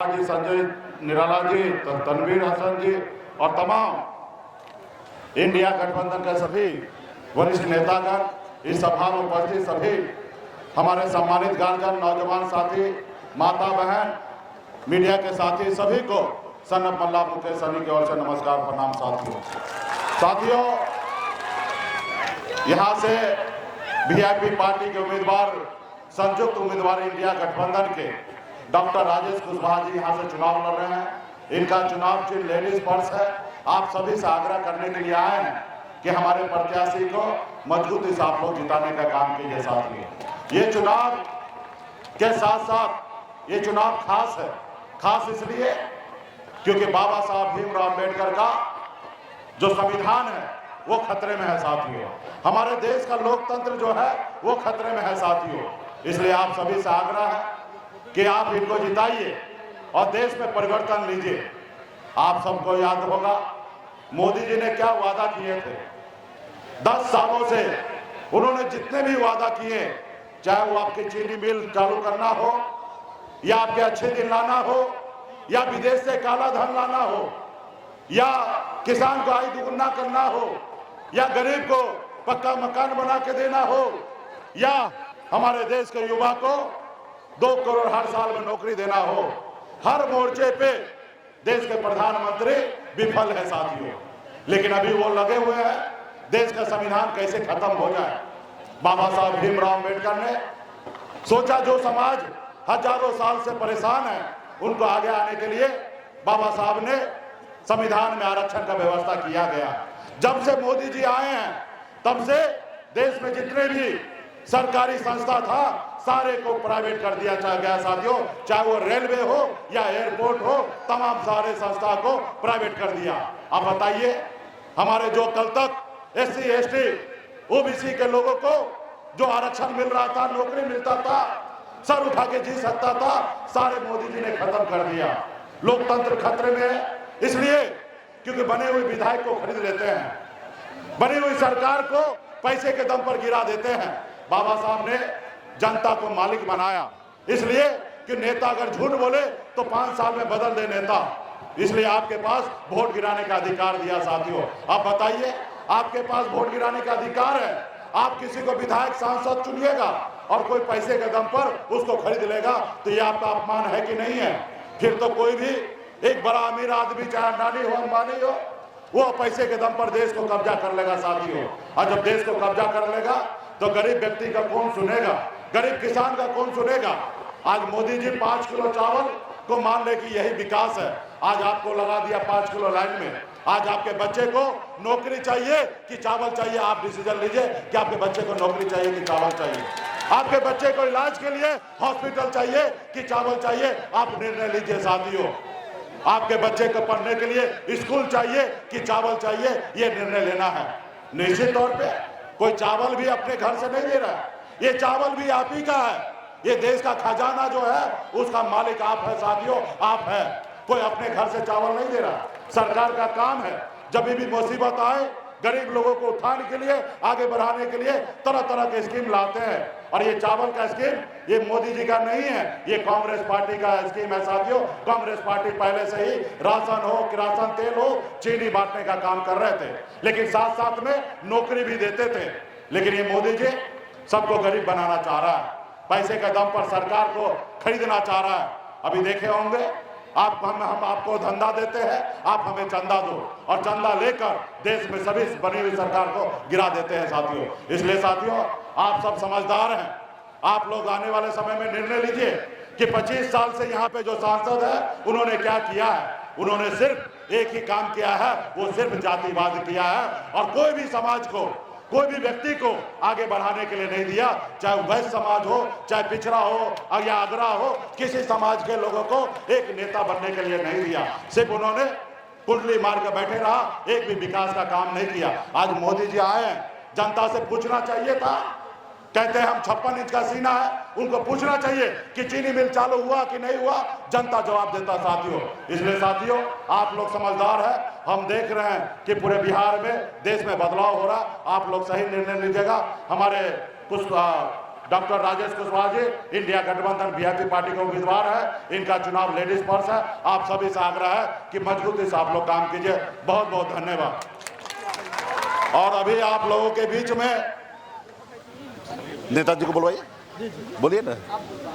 जी, संजय निराला जी, तनवीर हसन जी और तमाम इंडिया गठबंधन के सभी वरिष्ठ नेतागण, इस सभा में उपस्थित सभी हमारे सम्मानित गार्जियन, नौजवान साथी, माता बहन, मीडिया के साथी, सभी को सन्नत मल्ला मुकेश सनी की ओर से नमस्कार, प्रणाम। साथियों, यहाँ से वीआईपी पार्टी के उम्मीदवार, संयुक्त उम्मीदवार इंडिया गठबंधन के डॉक्टर राजेश कुशवाहा जी यहाँ से चुनाव लड़ रहे हैं। इनका चुनाव चिन्ह लेडीज पर्स है। आप सभी से आग्रह करने के लिए आए हैं कि हमारे प्रत्याशी को मजबूती से आप लोग जिताने का काम कीजिए। साथियों, ये चुनाव के साथ साथ ये चुनाव खास है। खास इसलिए क्योंकि बाबा साहब भीमराव अम्बेडकर का जो संविधान है वो खतरे में है। साथियों, हमारे देश का लोकतंत्र जो है वो खतरे में है। साथियों, इसलिए आप सभी से आग्रह है कि आप इनको जिताइए और देश में परिवर्तन लीजिए। आप सबको याद होगा मोदी जी ने क्या वादा किए थे। 10 सालों से उन्होंने जितने भी वादा किए, चाहे वो आपकी चीनी मिल चालू करना हो, या आपके अच्छे दिन लाना हो, या विदेश से काला धन लाना हो, या किसान को आय दुगुना करना हो, या गरीब को पक्का मकान बना के देना हो, या हमारे देश के युवा को 2 करोड़ हर साल में नौकरी देना हो, हर मोर्चे पे देश के प्रधानमंत्री विफल है। साथियों, लेकिन अभी वो लगे हुए हैं देश का संविधान कैसे खत्म हो जाए। बाबा साहब भीमराव अम्बेडकर ने सोचा जो समाज हजारों साल से परेशान है उनको आगे आने के लिए बाबा साहब ने संविधान में आरक्षण का व्यवस्था किया गया। जब से मोदी जी आए हैं तब से देश में जितने भी सरकारी संस्था था सारे को प्राइवेट कर दिया गया। साथियों, चाहे वो रेलवे हो या एयरपोर्ट हो, तमाम सारे संस्था को प्राइवेट कर दिया। अब बताइए, हमारे जो कल तक SC ST OBC के लोगों को जो आरक्षण मिल रहा था, नौकरी मिलता था, सर उठा के जी सकता था, सारे मोदी जी ने खत्म कर दिया। लोकतंत्र खतरे में है इसलिए क्योंकि बने हुए विधायक को खरीद लेते हैं, बनी हुई सरकार को पैसे के दम पर गिरा देते हैं। बाबा साहब ने जनता को मालिक बनाया इसलिए कि नेता अगर झूठ बोले तो 5 साल में बदल दे नेता, इसलिए आपके पास वोट गिराने का अधिकार दिया। साथियों, आप बताइए, आपके पास वोट गिराने का अधिकार है। आप किसी को विधायक सांसद चुनिएगा और कोई पैसे के दम पर उसको खरीद लेगा, तो ये आपका अपमान है कि नहीं है। फिर तो कोई भी एक बड़ा अमीर आदमी, चाहे अडानी हो, अंबानी हो, वो पैसे के दम पर देश को कब्जा कर लेगा। साथियों, और जब देश को कब्जा कर लेगा तो गरीब व्यक्ति का कौन सुनेगा, गरीब किसान का कौन सुनेगा। आज मोदी जी 5 किलो चावल को मान ले कि यही विकास है, आज आपको लगा दिया 5 किलो लाइन में। आज आपके बच्चे को नौकरी चाहिए कि चावल चाहिए, आप डिसीजन लीजिए कि आपके बच्चे को नौकरी चाहिए कि चावल चाहिए। आपके बच्चे को इलाज के लिए हॉस्पिटल चाहिए कि चावल चाहिए, आप निर्णय लीजिए। साथियों, आपके बच्चे को पढ़ने के लिए स्कूल चाहिए कि चावल चाहिए, ये निर्णय लेना है। निश्चित तौर पे कोई चावल भी अपने घर से नहीं दे रहा है, ये चावल भी आप ही का है। ये देश का खजाना जो है उसका मालिक आप है। साथियों, आप है, कोई अपने घर से चावल नहीं दे रहा। सरकार का काम है जब भी मुसीबत आए गरीब लोगों को उठाने के लिए, आगे बढ़ाने के लिए तरह तरह के स्कीम लाते हैं। और ये चावल का स्कीम ये मोदी जी का नहीं है, ये कांग्रेस पार्टी का स्कीम है। साथियों, कांग्रेस पार्टी पहले से ही राशन हो, किरासन तेल हो, चीनी बांटने का काम कर रहे थे, लेकिन साथ साथ में नौकरी भी देते थे। लेकिन ये मोदी जी सबको गरीब बनाना चाह रहा है, पैसे के दम पर सरकार को खरीदना चाह रहा है। अभी देखे होंगे, हम आपको धंधा देते हैं, आप हमें चंदा दो, और चंदा लेकर देश में सभी बनी हुई सरकार को गिरा देते हैं। साथियों, इसलिए साथियों, आप सब समझदार हैं। आप लोग आने वाले समय में निर्णय लीजिए कि 25 साल से यहाँ पे जो सांसद है उन्होंने क्या किया है। उन्होंने सिर्फ एक ही काम किया है, वो सिर्फ जातिवाद किया है, और कोई भी समाज को, कोई भी व्यक्ति को आगे बढ़ाने के लिए नहीं दिया। चाहे वैश्य समाज हो, चाहे पिछड़ा हो या अगरा हो, किसी समाज के लोगों को एक नेता बनने के लिए नहीं दिया। सिर्फ उन्होंने कुंडली मार के बैठे रहा, एक भी विकास का काम नहीं किया। आज मोदी जी आए हैं, जनता से पूछना चाहिए था। कहते हैं हम 56 इंच का सीना है, उनको पूछना चाहिए कि चीनी मिल चालू हुआ कि नहीं हुआ, जनता जवाब देता। साथियों, इसलिए साथियों, आप लोग समझदार हैं, हम देख रहे हैं कि पूरे बिहार में, देश में बदलाव हो रहा, आप लोग सही निर्णय लीजिएगा। हमारे कुछ डॉक्टर राजेश कुशवाहा जी इंडिया गठबंधन वीआईपी पार्टी के उम्मीदवार है। इनका चुनाव लेडीज पर्स है। आप सभी से आग्रह है कि मजबूती से आप लोग काम कीजिए। बहुत बहुत धन्यवाद। और अभी आप लोगों के बीच में नेताजी को बुलवाइए, बोलिए ना।